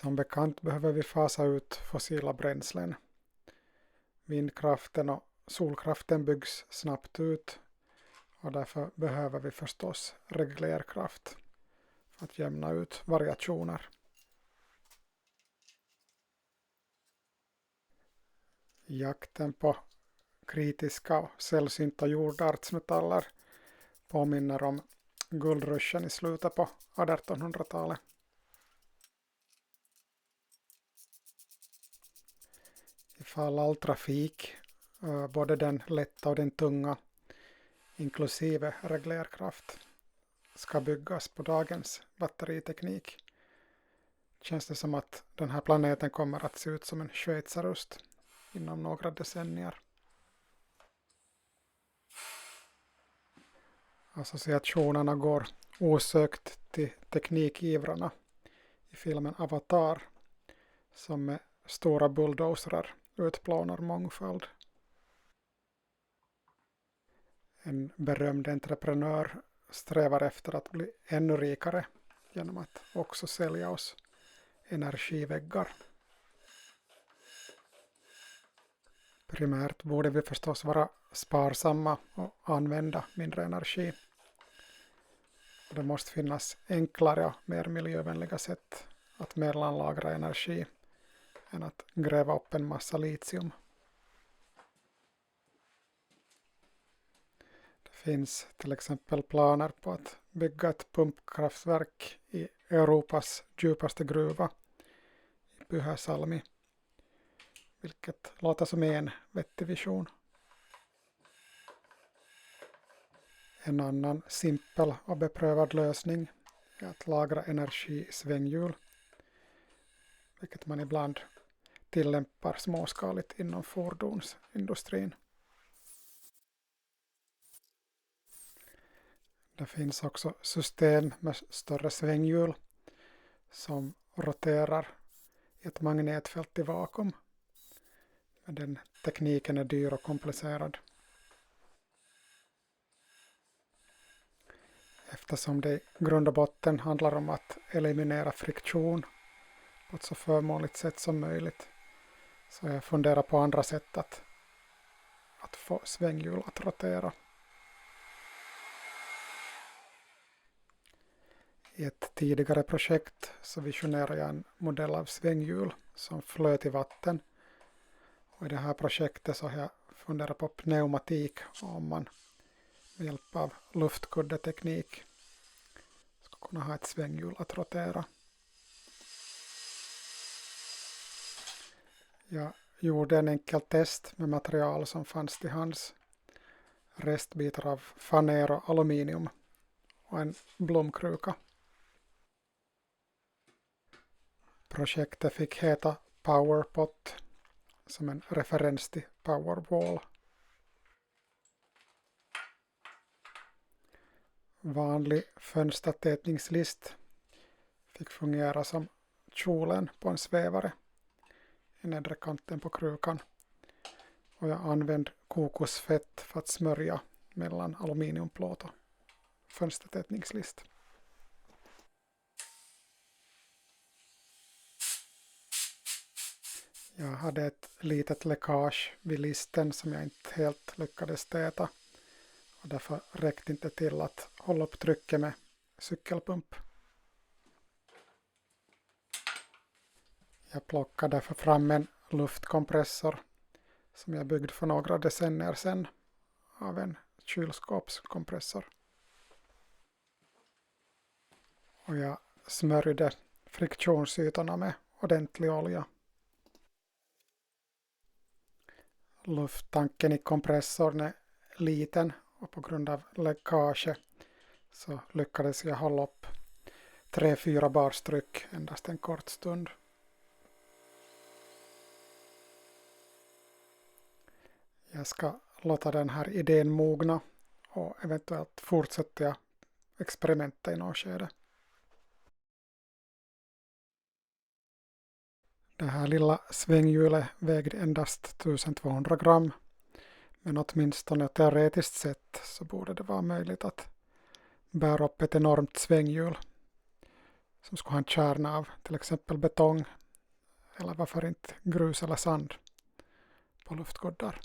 Som bekant behöver vi fasa ut fossila bränslen. Vindkraften och solkraften byggs snabbt ut och därför behöver vi förstås reglerkraft för att jämna ut variationer. Jakten på kritiska och sällsynta jordartsmetaller påminner om guldruschen i slutet på 1800-talet. Ifall all trafik, både den lätta och den tunga, inklusive reglerkraft, ska byggas på dagens batteriteknik, känns det som att den här planeten kommer att se ut som en schweizerost inom några decennier. Associationerna går osökt till teknikivrarna i filmen Avatar, som med stora bulldozrar utplånar mångfald. En berömd entreprenör strävar efter att bli ännu rikare genom att också sälja oss energiväggar. Primärt borde vi förstås vara sparsamma och använda mindre energi. Det måste finnas enklare och mer miljövänliga sätt att mellanlagra energi än att gräva upp en massa litium. Det finns till exempel planer på att bygga ett pumpkraftverk i Europas djupaste gruva i Pyhäsalmi, vilket låter som en vettig vision. En annan simpel och beprövad lösning är att lagra energi i svänghjul, vilket man ibland tillämpar småskaligt inom fordonsindustrin. Det finns också system med större svänghjul som roterar i ett magnetfält i vakuum. Men den tekniken är dyr och komplicerad. Eftersom det i grund och botten handlar om att eliminera friktion på ett så förmånligt sätt som möjligt, så jag funderar på andra sätt att få svänghjul att rotera. I ett tidigare projekt så visionerade jag en modell av svänghjul som flöt i vatten. Och i det här projektet så har jag funderat på pneumatik, om man med hjälp av luftkuddeteknik ska kunna ha ett svänghjul att rotera. Jag gjorde en enkel test med material som fanns till hands. Restbitar av faner och aluminium och en blomkruka. Projektet fick heta Powerpot som en referens till Powerwall. Vanlig fönstertätningslist fick fungera som kjolen på en svävare i nedre kanten på krukan. Och jag använde kokosfett för att smörja mellan aluminiumplåt och fönstertätningslist. Jag hade ett litet läckage vid listen som jag inte helt lyckades täta. Och därför räckte inte till att hålla upp trycket med cykelpump. Jag plockade därför fram en luftkompressor som jag byggde för några decennier sedan av en kylskåpskompressor. Och jag smörjde friktionsytorna med ordentlig olja. Lufttanken i kompressorn är liten och på grund av läckage så lyckades jag hålla upp 3-4 bars tryck endast en kort stund. Jag ska låta den här idén mogna och eventuellt fortsätter jag experimenta i något skede. Det här lilla svänghjulet vägde endast 1200 gram. Men åtminstone teoretiskt sett så borde det vara möjligt att bära upp ett enormt svänghjul. som skulle ha en kärna av till exempel betong eller varför inte grus eller sand på luftkuddar.